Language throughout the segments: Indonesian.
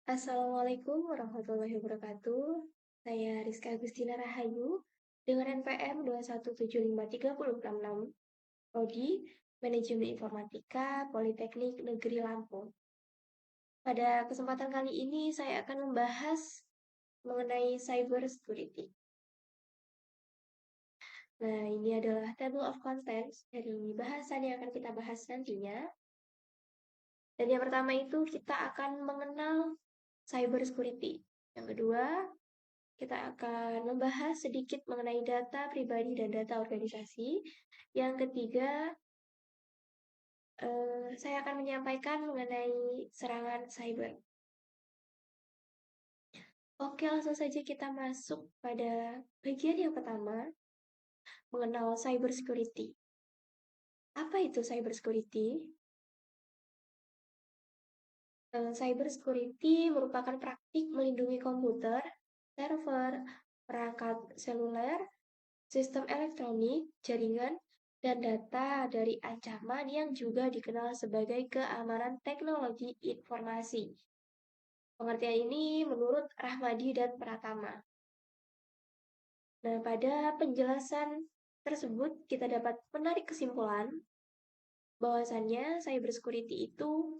Assalamualaikum warahmatullahi wabarakatuh. Saya Rizka Agustina Rahayu dengan NPM 2175366, Prodi Manajemen Informatika Politeknik Negeri Lampung. Pada kesempatan kali ini saya akan membahas mengenai cyber security. Nah, ini adalah table of contents dari bahasan yang akan kita bahas nantinya. Dan yang pertama itu kita akan mengenal cyber security. Yang kedua, kita akan membahas sedikit mengenai data pribadi dan data organisasi. Yang ketiga, saya akan menyampaikan mengenai serangan cyber. Oke, langsung saja kita masuk pada bagian yang pertama, mengenal cyber security. Apa itu cyber security? Cyber security merupakan praktik melindungi komputer, server, perangkat seluler, sistem elektronik, jaringan, dan data dari ancaman yang juga dikenal sebagai keamanan teknologi informasi. Pengertian ini menurut Rahmadi dan Pratama. Nah, pada penjelasan tersebut kita dapat menarik kesimpulan bahwasannya cybersecurity itu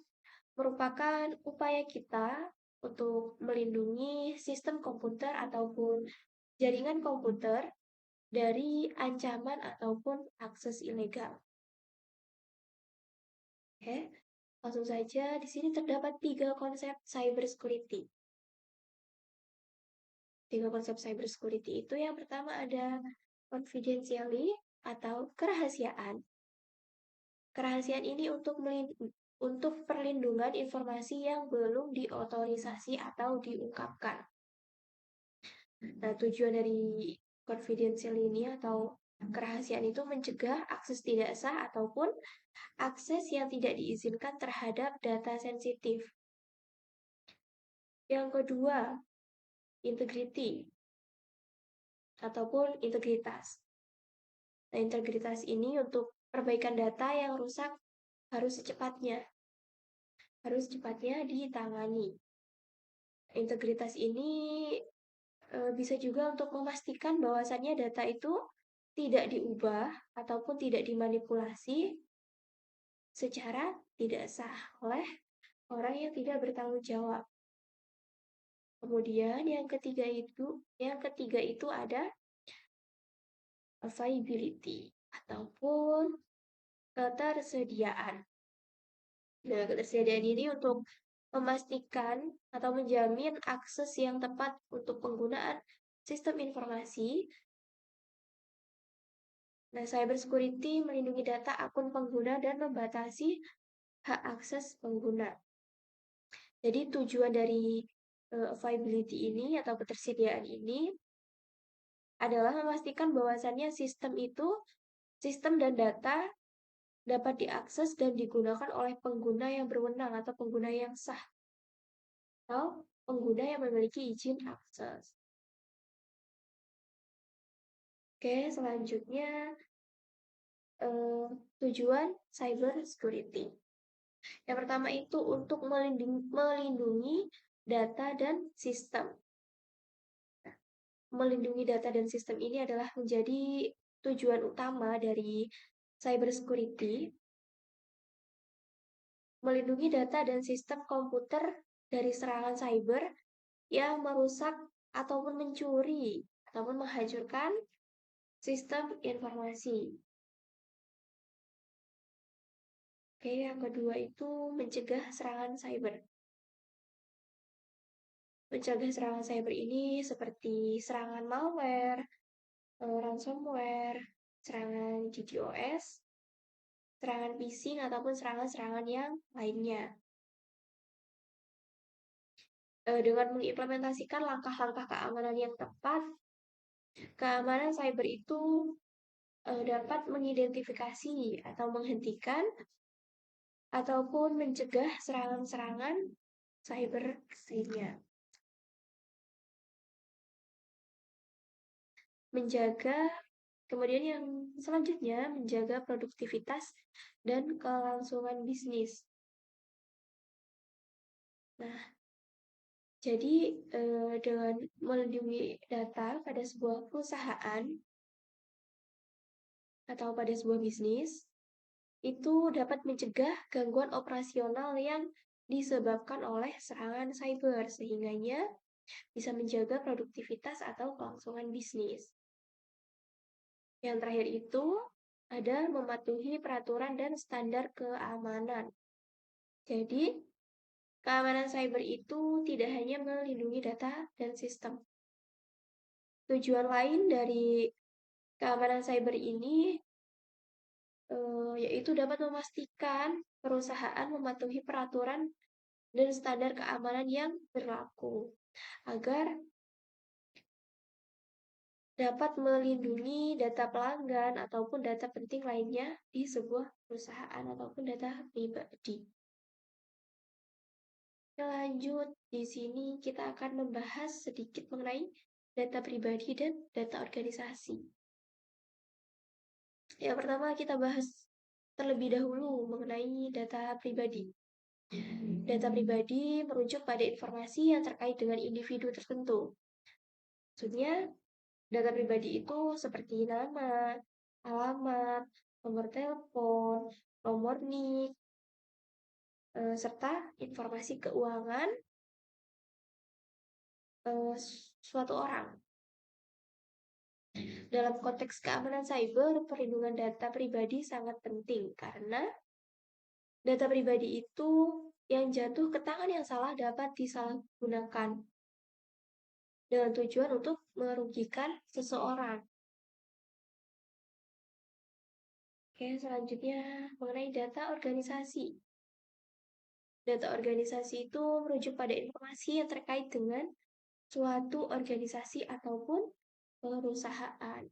merupakan upaya kita untuk melindungi sistem komputer ataupun jaringan komputer dari ancaman ataupun akses ilegal. Oke, langsung saja di sini terdapat 3 konsep cyber security. 3 konsep cyber security itu yang pertama ada confidentiality atau kerahasiaan. Kerahasiaan ini untuk perlindungan informasi yang belum diotorisasi atau diungkapkan. Nah, tujuan dari confidential ini atau kerahasiaan itu mencegah akses tidak sah ataupun akses yang tidak diizinkan terhadap data sensitif. Yang kedua, integrity ataupun integritas. Nah, integritas ini untuk perbaikan data yang rusak harus cepatnya ditangani. Integritas ini bisa juga untuk memastikan bahwasannya data itu tidak diubah ataupun tidak dimanipulasi secara tidak sah oleh orang yang tidak bertanggung jawab. Kemudian yang ketiga itu ada availability ataupun ketersediaan. Nah, ketersediaan ini untuk memastikan atau menjamin akses yang tepat untuk penggunaan sistem informasi. Nah, cyber security melindungi data akun pengguna dan membatasi hak akses pengguna. Jadi tujuan dari availability ini atau ketersediaan ini adalah memastikan bahwasannya sistem dan data dapat diakses dan digunakan oleh pengguna yang berwenang atau pengguna yang sah atau pengguna yang memiliki izin akses. Oke, selanjutnya tujuan cyber security. Yang pertama itu untuk melindungi data dan sistem. Melindungi data dan sistem ini adalah menjadi tujuan utama dari cyber security. Melindungi data dan sistem komputer dari serangan cyber yang merusak ataupun mencuri ataupun menghancurkan sistem informasi. Oke, yang kedua itu mencegah serangan cyber. Mencegah serangan cyber ini seperti serangan malware, ransomware, serangan DDoS, serangan phishing ataupun serangan-serangan yang lainnya. Dengan mengimplementasikan langkah-langkah keamanan yang tepat, keamanan cyber itu dapat mengidentifikasi atau menghentikan ataupun mencegah serangan-serangan cyber lainnya. Kemudian yang selanjutnya menjaga produktivitas dan kelangsungan bisnis. Nah, Jadi, dengan melindungi data pada sebuah perusahaan atau pada sebuah bisnis, itu dapat mencegah gangguan operasional yang disebabkan oleh serangan cyber, sehingganya bisa menjaga produktivitas atau kelangsungan bisnis. Yang terakhir itu ada mematuhi peraturan dan standar keamanan. Jadi, keamanan cyber itu tidak hanya melindungi data dan sistem. Tujuan lain dari keamanan cyber ini yaitu dapat memastikan perusahaan mematuhi peraturan dan standar keamanan yang berlaku agar dapat melindungi data pelanggan ataupun data penting lainnya di sebuah perusahaan ataupun data pribadi. Lanjut, di sini kita akan membahas sedikit mengenai data pribadi dan data organisasi. Yang pertama kita bahas terlebih dahulu mengenai data pribadi. Data pribadi merujuk pada informasi yang terkait dengan individu tertentu. Maksudnya, data pribadi itu seperti nama, alamat, nomor telepon, nomor NIK, serta informasi keuangan suatu orang. Dalam konteks keamanan cyber, perlindungan data pribadi sangat penting karena data pribadi itu yang jatuh ke tangan yang salah dapat disalahgunakan dengan tujuan untuk merugikan seseorang. Oke, selanjutnya mengenai data organisasi. Data organisasi itu merujuk pada informasi yang terkait dengan suatu organisasi ataupun perusahaan.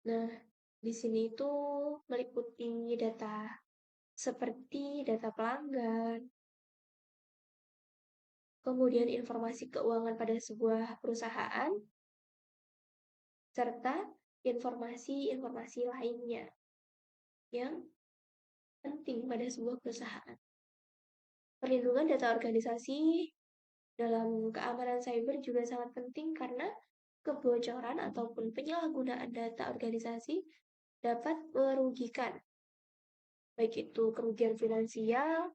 Nah, di sini itu meliputi data seperti data pelanggan, kemudian informasi keuangan pada sebuah perusahaan, serta informasi-informasi lainnya yang penting pada sebuah perusahaan. Perlindungan data organisasi dalam keamanan cyber juga sangat penting karena kebocoran ataupun penyalahgunaan data organisasi dapat merugikan, baik itu kerugian finansial,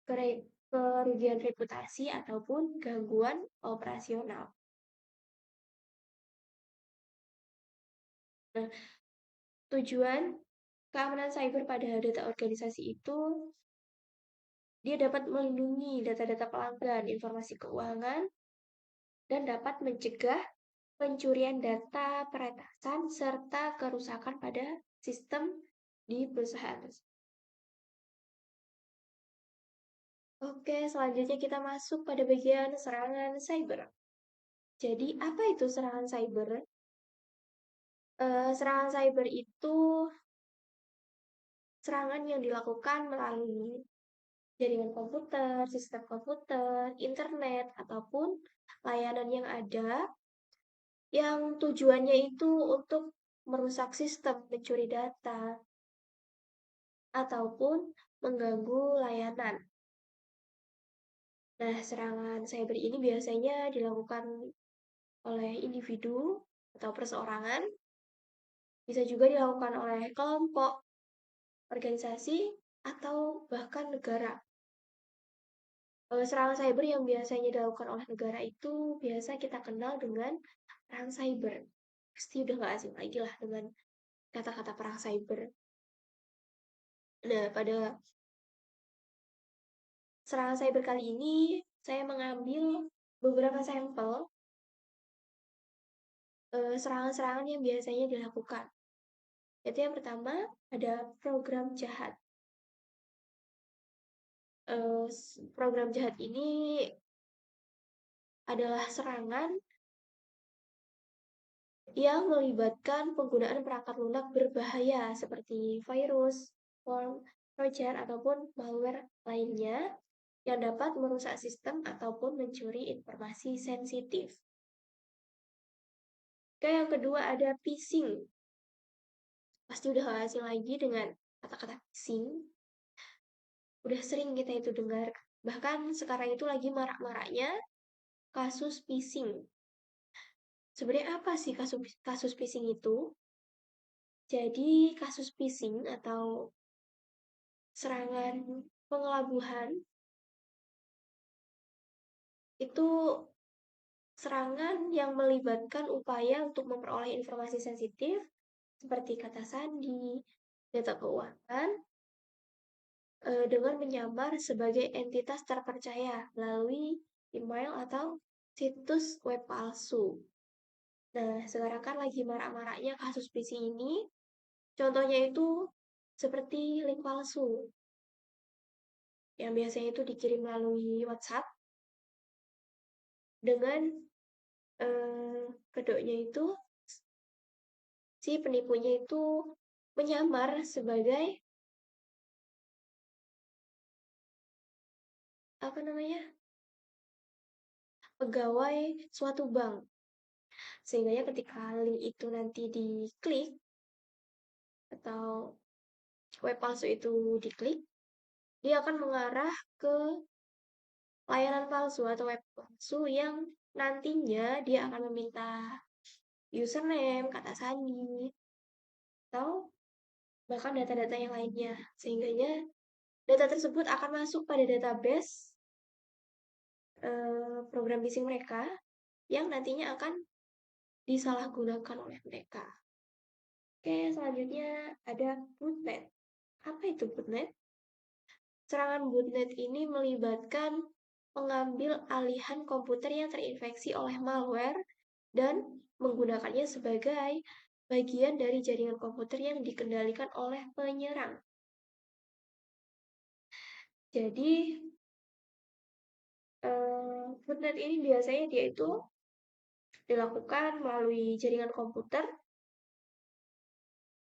kerugian reputasi, ataupun gangguan operasional. Nah, tujuan keamanan cyber pada data organisasi itu dia dapat melindungi data-data pelanggan, informasi keuangan, dan dapat mencegah pencurian data, peretasan, serta kerusakan pada sistem di perusahaan tersebut. Oke, selanjutnya kita masuk pada bagian serangan cyber. Jadi, apa itu serangan cyber? Serangan cyber itu serangan yang dilakukan melalui jaringan komputer, sistem komputer, internet, ataupun layanan yang ada yang tujuannya itu untuk merusak sistem, mencuri data, ataupun mengganggu layanan. Nah, serangan cyber ini biasanya dilakukan oleh individu atau perseorangan, bisa juga dilakukan oleh kelompok, organisasi, atau bahkan negara. Serangan cyber yang biasanya dilakukan oleh negara itu biasa kita kenal dengan perang cyber. Pasti udah gak asing lagi lah dengan kata-kata perang cyber. Nah, pada serangan cyber kali ini, saya mengambil beberapa sampel serangan-serangan yang biasanya dilakukan. Itu yang pertama, ada program jahat. Program jahat ini adalah serangan yang melibatkan penggunaan perangkat lunak berbahaya seperti virus, worm, trojan, ataupun malware lainnya yang dapat merusak sistem ataupun mencuri informasi sensitif. Oke, yang kedua ada phishing. Pasti udah gak asing lagi dengan kata-kata phishing. Udah sering kita itu dengar. Bahkan sekarang itu lagi marak-maraknya kasus phishing. Sebenarnya apa sih kasus phishing itu? Jadi kasus phishing atau serangan pengelabuhan itu serangan yang melibatkan upaya untuk memperoleh informasi sensitif seperti kata sandi, data keuangan, dengan menyamar sebagai entitas terpercaya melalui email atau situs web palsu. Nah, sekarang kan lagi marak-maraknya kasus phishing ini. Contohnya itu seperti link palsu yang biasanya itu dikirim melalui WhatsApp dengan kedoknya itu si penipunya itu menyamar sebagai apa namanya pegawai suatu bank, sehingga ya ketika link itu nanti diklik atau web palsu itu diklik, dia akan mengarah ke layanan palsu atau web palsu yang nantinya dia akan meminta username, kata sandi, atau bahkan data-data yang lainnya. Sehingganya data tersebut akan masuk pada database program phishing mereka yang nantinya akan disalahgunakan oleh mereka. Oke, selanjutnya ada botnet. Apa itu botnet? Serangan botnet ini melibatkan mengambil alihan komputer yang terinfeksi oleh malware dan menggunakannya sebagai bagian dari jaringan komputer yang dikendalikan oleh penyerang. Jadi, botnet ini biasanya dia itu dilakukan melalui jaringan komputer,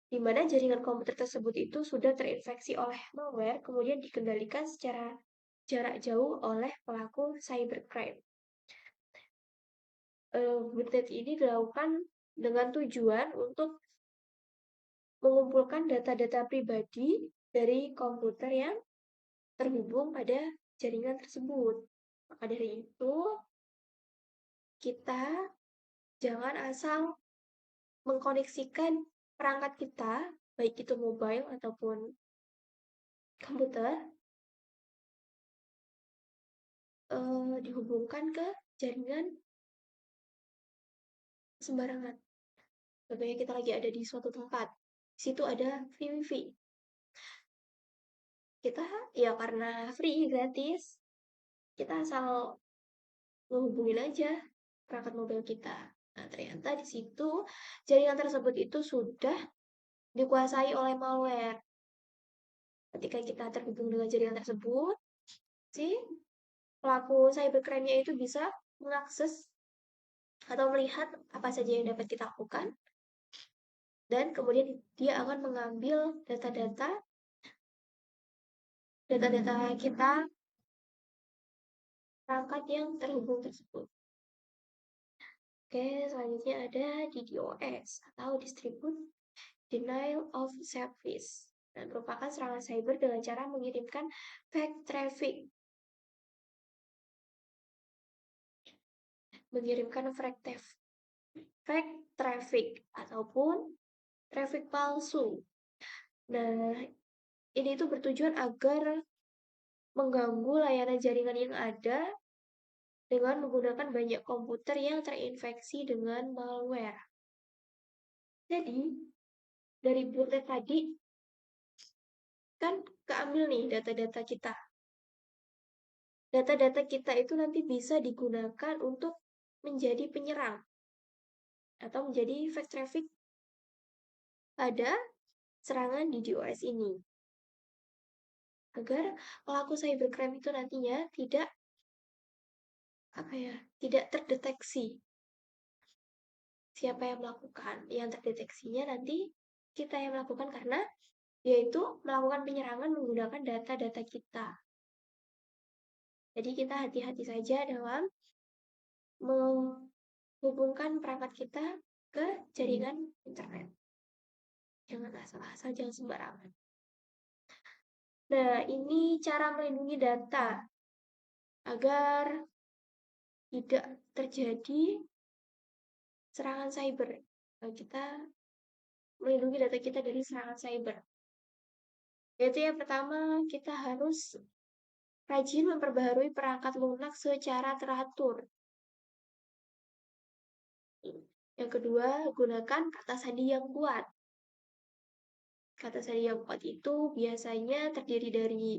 di mana jaringan komputer tersebut itu sudah terinfeksi oleh malware, kemudian dikendalikan secara jarak jauh oleh pelaku cybercrime. Botnet ini dilakukan dengan tujuan untuk mengumpulkan data-data pribadi dari komputer yang terhubung pada jaringan tersebut. Maka dari itu, kita jangan asal mengkoneksikan perangkat kita, baik itu mobile ataupun komputer, dihubungkan ke jaringan sembarangan. Contohnya kita lagi ada di suatu tempat, di situ ada free wifi. Kita ya karena free, gratis, kita asal menghubungin aja perangkat mobil kita. Nah, ternyata di situ jaringan tersebut itu sudah dikuasai oleh malware. Ketika kita terhubung dengan jaringan tersebut, si pelaku cybercrime-nya itu bisa mengakses atau melihat apa saja yang dapat kita lakukan, dan kemudian dia akan mengambil data-data kita perangkat yang terhubung tersebut. Oke, selanjutnya ada DDoS atau Distribute Denial of Service. Dan merupakan serangan cyber dengan cara mengirimkan fake traffic. Mengirimkan fake traffic ataupun traffic palsu. Nah, ini itu bertujuan agar mengganggu layanan jaringan yang ada dengan menggunakan banyak komputer yang terinfeksi dengan malware. Jadi, dari botnet tadi, kan keambil nih data-data kita. Data-data kita itu nanti bisa digunakan untuk menjadi penyerang atau menjadi fake traffic pada serangan DDoS ini. Agar pelaku cybercrime itu nantinya tidak terdeteksi siapa yang melakukan. Yang terdeteksinya nanti kita yang melakukan karena yaitu melakukan penyerangan menggunakan data-data kita. Jadi kita hati-hati saja dalam menghubungkan perangkat kita ke jaringan internet. Jangan asal-asal, jangan sembarangan. Nah, ini cara melindungi data agar tidak terjadi serangan cyber. Kita melindungi data kita dari serangan cyber. Yaitu yang pertama, kita harus rajin memperbaharui perangkat lunak secara teratur. Yang kedua, gunakan kata sandi yang kuat. Kata sandi yang kuat itu biasanya terdiri dari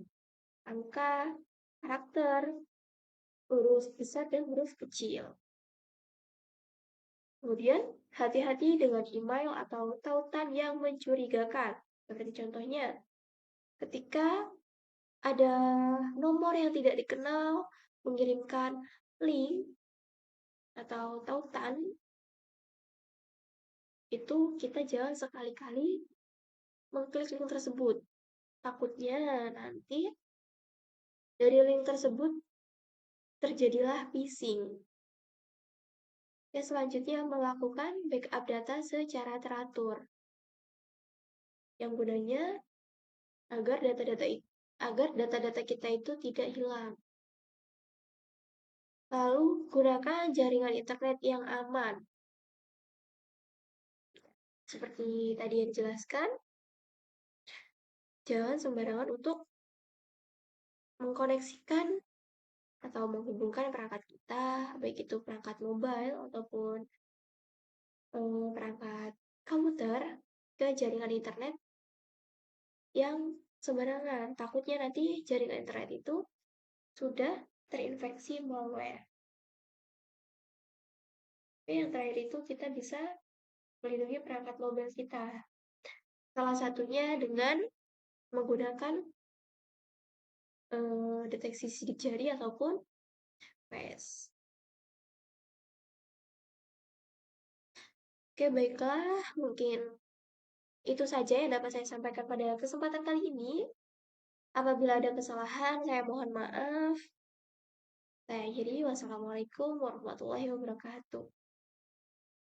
angka, karakter, huruf besar dan huruf kecil. Kemudian, hati-hati dengan email atau tautan yang mencurigakan. Seperti contohnya, ketika ada nomor yang tidak dikenal mengirimkan link atau tautan, itu kita jangan sekali-kali mengklik link tersebut. Takutnya nanti dari link tersebut terjadilah phishing. Dan selanjutnya melakukan backup data secara teratur. Yang gunanya agar data-data kita itu tidak hilang. Lalu gunakan jaringan internet yang aman. Seperti tadi yang dijelaskan, jangan sembarangan untuk mengkoneksikan atau menghubungkan perangkat kita, baik itu perangkat mobile ataupun perangkat komputer ke jaringan internet yang sembarangan. Takutnya nanti jaringan internet itu sudah terinfeksi malware. Yang terakhir itu kita bisa melindungi perangkat mobile kita. Salah satunya dengan menggunakan deteksi sidik jari ataupun PES. Oke, baiklah. Mungkin itu saja yang dapat saya sampaikan pada kesempatan kali ini. Apabila ada kesalahan, saya mohon maaf. Saya akhiri. Wassalamualaikum warahmatullahi wabarakatuh.